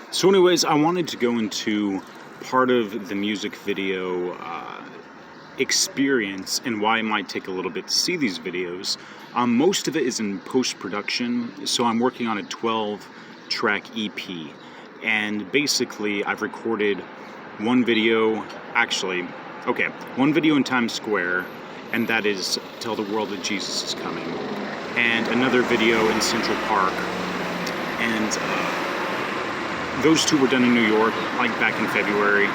So anyways, I wanted to go into part of the music video experience and why it might take a little bit to see these videos. Most of it is in post-production, so I'm working on a 12-track EP. And basically, I've recorded one video in Times Square, and that is Tell the World That Jesus Is Coming. And another video in Central Park. And those two were done in New York, like back in February.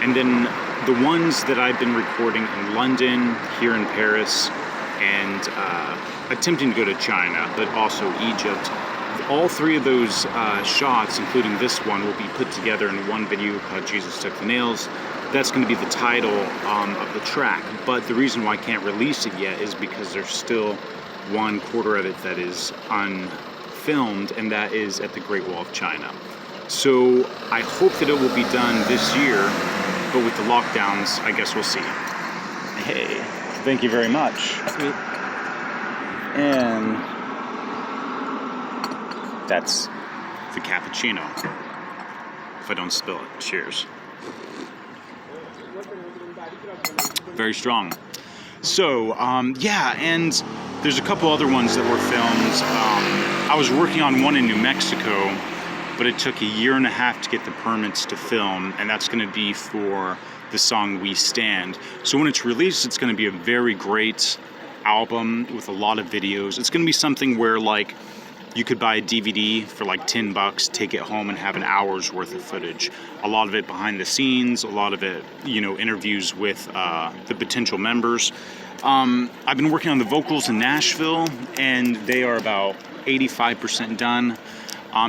And then the ones that I've been recording in London, here in Paris, and attempting to go to China, but also Egypt. All three of those shots, including this one, will be put together in one video called Jesus Took the Nails. That's going to be the title of the track. But the reason why I can't release it yet is because there's still 1/4 of it that is unfilmed, and that is at the Great Wall of China. So I hope that it will be done this year, but with the lockdowns, I guess we'll see. Hey, thank you very much. Sweet. And that's the cappuccino. If I don't spill it. Cheers. Very strong. So, yeah, and there's a couple other ones that were filmed. I was working on one in New Mexico, but it took 1.5 years to get the permits to film, and that's going to be for the song We Stand. So when it's released, it's going to be a very great album with a lot of videos. It's going to be something where, like, you could buy a DVD for like $10, take it home, and have an hour's worth of footage. A lot of it behind the scenes, a lot of it, interviews with the potential members. I've been working on the vocals in Nashville, and they are about 85% done.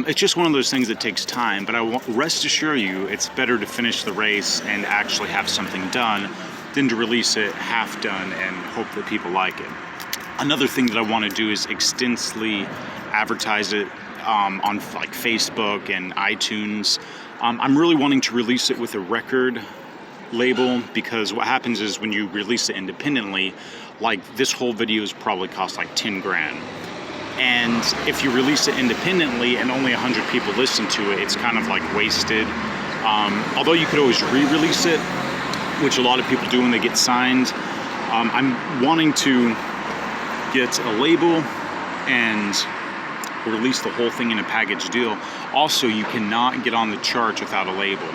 It's just one of those things that takes time, but rest assure you, it's better to finish the race and actually have something done than to release it half done and hope that people like it. Another thing that I want to do is extensively advertise it on like Facebook and iTunes. I'm really wanting to release it with a record label, because what happens is when you release it independently, like this whole video is probably cost like 10 grand. And if you release it independently and only 100 people listen to it, it's kind of like wasted. Although you could always re-release it, which a lot of people do when they get signed. I'm wanting to get a label and release the whole thing in a package deal. Also, you cannot get on the charts without a label.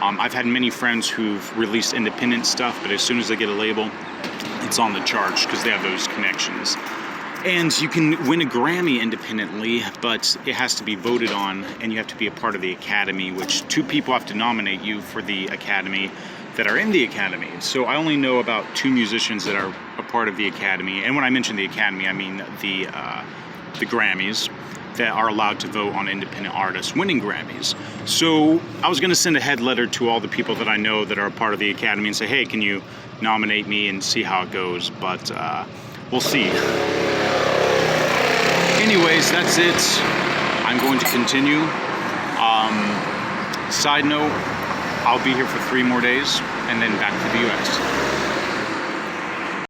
I've had many friends who've released independent stuff, but as soon as they get a label, it's on the charts because they have those connections. And you can win a Grammy independently, but it has to be voted on, and you have to be a part of the Academy, which 2 people have to nominate you for the Academy that are in the Academy. So I only know about 2 musicians that are a part of the Academy. And when I mention the Academy, I mean the Grammys, that are allowed to vote on independent artists winning Grammys. So I was going to send a head letter to all the people that I know that are a part of the Academy and say, hey, can you nominate me, and see how it goes. But we'll see. Anyways, that's it. I'm going to continue. Side note, I'll be here for 3 more days and then back to the US.